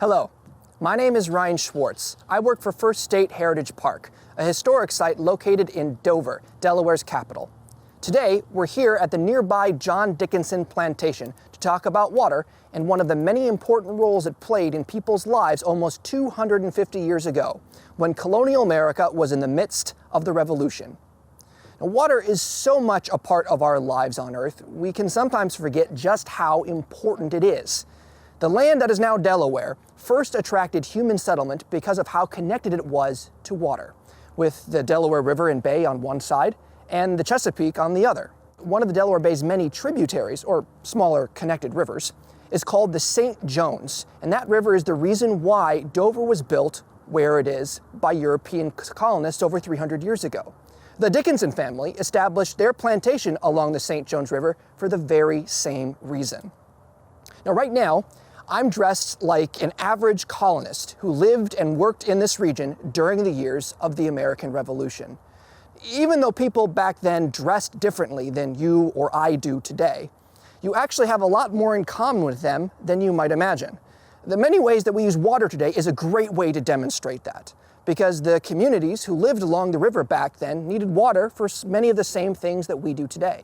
Hello, my name is Ryan Schwartz. I work for First State Heritage Park, a historic site located in Dover, Delaware's capital. Today, we're here at the nearby John Dickinson Plantation to talk about water and one of the many important roles it played in people's lives almost 250 years ago, when colonial America was in the midst of the Revolution. Now, water is so much a part of our lives on Earth, we can sometimes forget just how important it is. The land that is now Delaware first attracted human settlement because of how connected it was to water, with the Delaware River and Bay on one side and the Chesapeake on the other. One of the Delaware Bay's many tributaries, or smaller connected rivers, is called the St. Jones, and that river is the reason why Dover was built where it is by European colonists over 300 years ago. The Dickinson family established their plantation along the St. Jones River for the very same reason. Now, right now, I'm dressed like an average colonist who lived and worked in this region during the years of the American Revolution. Even though people back then dressed differently than you or I do today, you actually have a lot more in common with them than you might imagine. The many ways that we use water today is a great way to demonstrate that, because the communities who lived along the river back then needed water for many of the same things that we do today.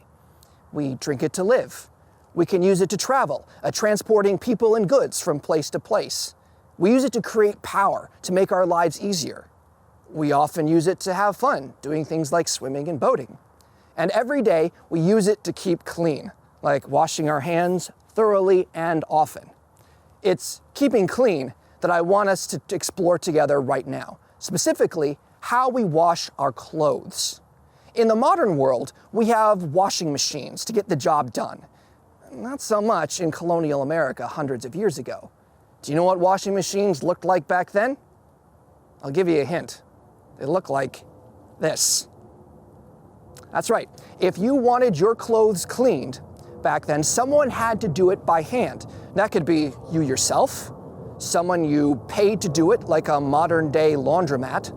We drink it to live. We can use it to travel, transporting people and goods from place to place. We use it to create power, to make our lives easier. We often use it to have fun, doing things like swimming and boating. And every day, we use it to keep clean, like washing our hands thoroughly and often. It's keeping clean that I want us to explore together right now, specifically how we wash our clothes. In the modern world, we have washing machines to get the job done. Not so much in colonial America hundreds of years ago. Do you know what washing machines looked like back then? I'll give you a hint. They look like this. That's right. If you wanted your clothes cleaned back then, someone had to do it by hand. That could be you yourself, someone you paid to do it, like a modern-day laundromat,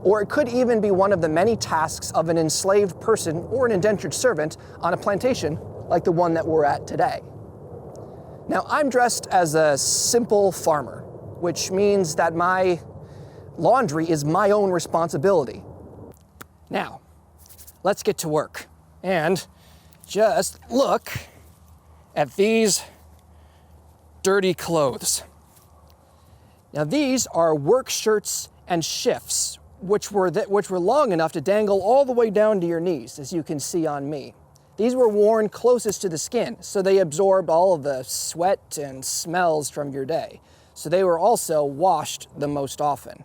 or it could even be one of the many tasks of an enslaved person or an indentured servant on a plantation like the one that we're at today. Now, I'm dressed as a simple farmer, which means that my laundry is my own responsibility. Now, let's get to work and just look at these dirty clothes. Now, these are work shirts and shifts, which were long enough to dangle all the way down to your knees, as you can see on me. These were worn closest to the skin, so they absorbed all of the sweat and smells from your day. So they were also washed the most often.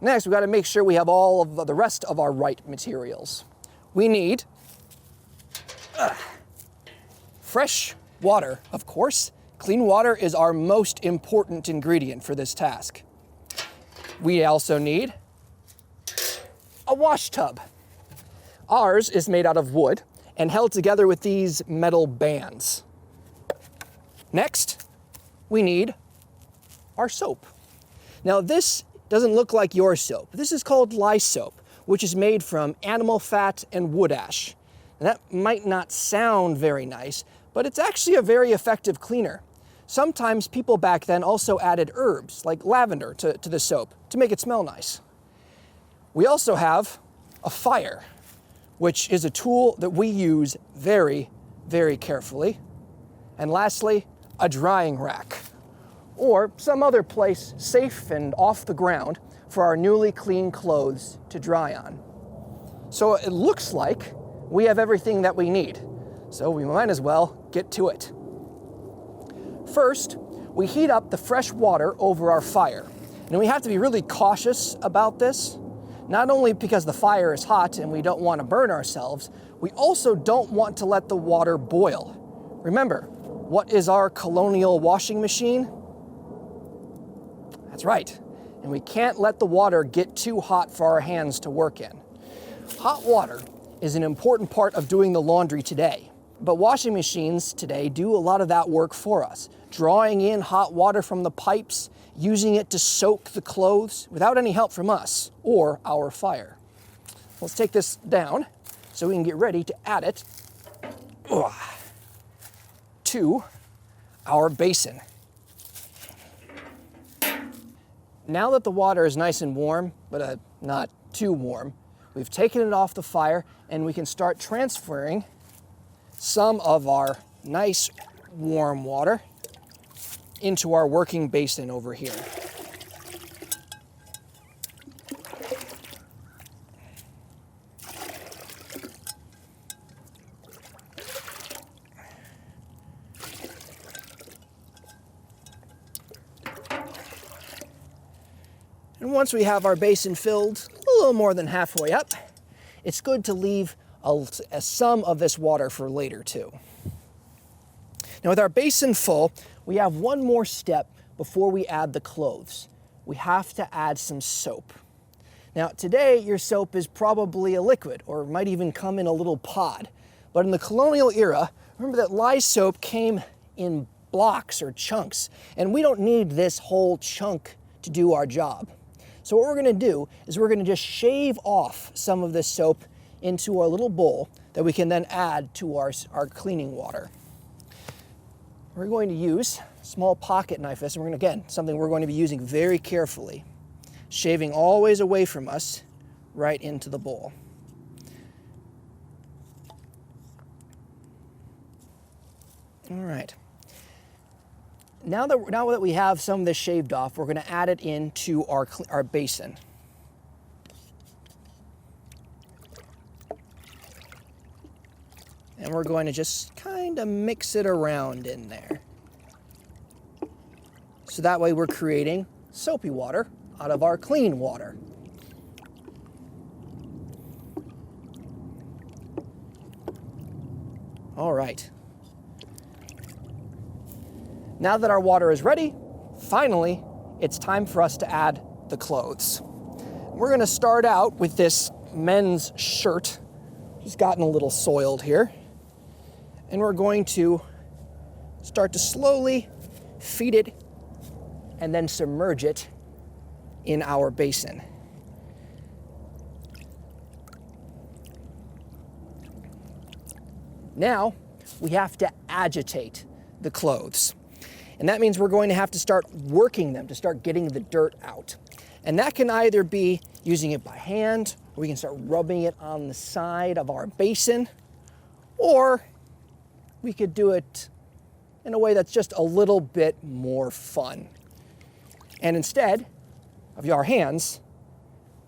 Next, we've got to make sure we have all of the rest of our right materials. We need fresh water, of course. Clean water is our most important ingredient for this task. We also need a wash tub. Ours is made out of wood and held together with these metal bands. Next, we need our soap. Now, this doesn't look like your soap. This is called lye soap, which is made from animal fat and wood ash. And that might not sound very nice, but it's actually a very effective cleaner. Sometimes people back then also added herbs, like lavender, to the soap to make it smell nice. We also have a fire, which is a tool that we use very, very carefully. And lastly, a drying rack, or some other place safe and off the ground for our newly cleaned clothes to dry on. So it looks like we have everything that we need, so we might as well get to it. First, we heat up the fresh water over our fire. And we have to be really cautious about this. Not only because the fire is hot and we don't want to burn ourselves, we also don't want to let the water boil. Remember, what is our colonial washing machine? That's right. And we can't let the water get too hot for our hands to work in. Hot water is an important part of doing the laundry today. But washing machines today do a lot of that work for us, drawing in hot water from the pipes, using it to soak the clothes without any help from us or our fire. Let's take this down so we can get ready to add it to our basin. Now that the water is nice and warm, but not too warm, we've taken it off the fire and we can start transferring some of our nice warm water into our working basin over here. And once we have our basin filled a little more than halfway up, it's good to leave some of this water for later too. Now with our basin full, we have one more step before we add the clothes. We have to add some soap. Now today your soap is probably a liquid or might even come in a little pod. But in the colonial era, remember that lye soap came in blocks or chunks, and we don't need this whole chunk to do our job. So what we're gonna do is we're gonna just shave off some of this soap into our little bowl that we can then add to our cleaning water. We're going to use a small pocket knife this, and we're gonna, again, something we're going to be using very carefully, shaving always away from us right into the bowl. All right. Now that we have some of this shaved off, we're going to add it into our basin. And we're going to just kind of mix it around in there. So that way we're creating soapy water out of our clean water. All right. Now that our water is ready, finally, it's time for us to add the clothes. We're gonna start out with this men's shirt. It's gotten a little soiled here. And we're going to start to slowly feed it and then submerge it in our basin. Now, we have to agitate the clothes. And that means we're going to have to start working them to start getting the dirt out. And that can either be using it by hand, or we can start rubbing it on the side of our basin, or we could do it in a way that's just a little bit more fun. And instead of our hands,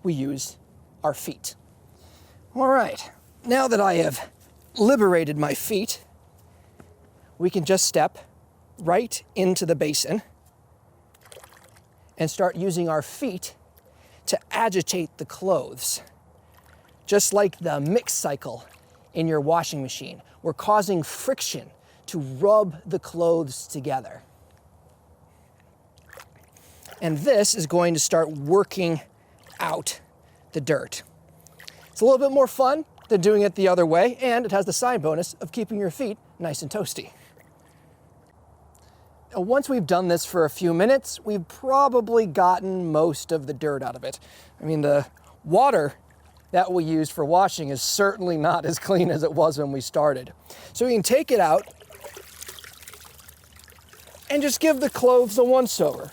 we use our feet. All right, now that I have liberated my feet, we can just step right into the basin and start using our feet to agitate the clothes. Just like the mix cycle in your washing machine, we're causing friction to rub the clothes together. And this is going to start working out the dirt. It's a little bit more fun than doing it the other way, and it has the side bonus of keeping your feet nice and toasty. Once we've done this for a few minutes, we've probably gotten most of the dirt out of it. I mean, the water that we used for washing is certainly not as clean as it was when we started. So we can take it out and just give the clothes a once-over.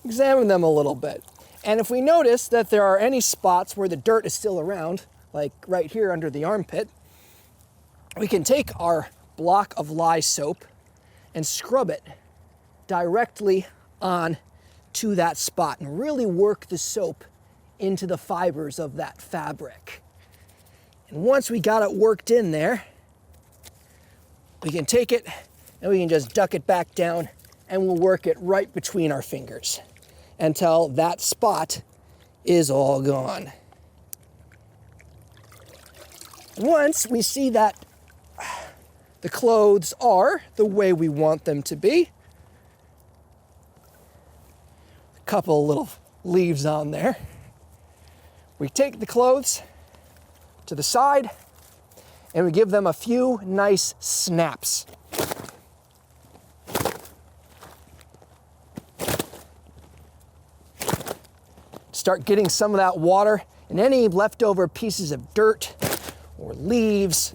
Examine them a little bit. And if we notice that there are any spots where the dirt is still around, like right here under the armpit, we can take our block of lye soap and scrub it directly on to that spot and really work the soap into the fibers of that fabric. And once we got it worked in there, we can take it and we can just duck it back down and we'll work it right between our fingers until that spot is all gone. Once we see that the clothes are the way we want them to be, couple little leaves on there. We take the clothes to the side and we give them a few nice snaps. Start getting some of that water and any leftover pieces of dirt or leaves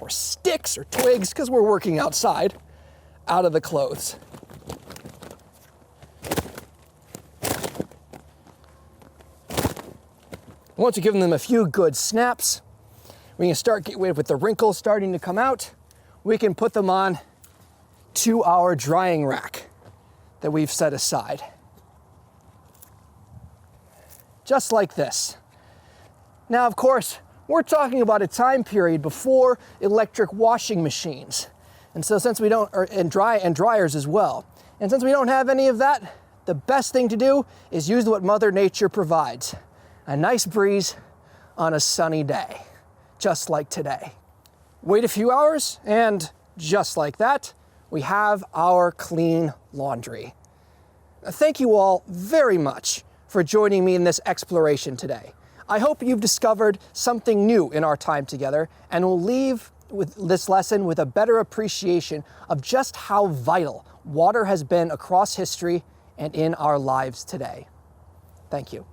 or sticks or twigs, because we're working outside, out of the clothes. Once we've given them a few good snaps, we can start with the wrinkles starting to come out. We can put them on to our drying rack that we've set aside. Just like this. Now, of course, we're talking about a time period before electric washing machines. And so since we don't, and dryers as well. And since we don't have any of that, the best thing to do is use what Mother Nature provides. A nice breeze on a sunny day, just like today. Wait a few hours, and just like that, we have our clean laundry. Thank you all very much for joining me in this exploration today. I hope you've discovered something new in our time together and will leave with this lesson with a better appreciation of just how vital water has been across history and in our lives today. Thank you.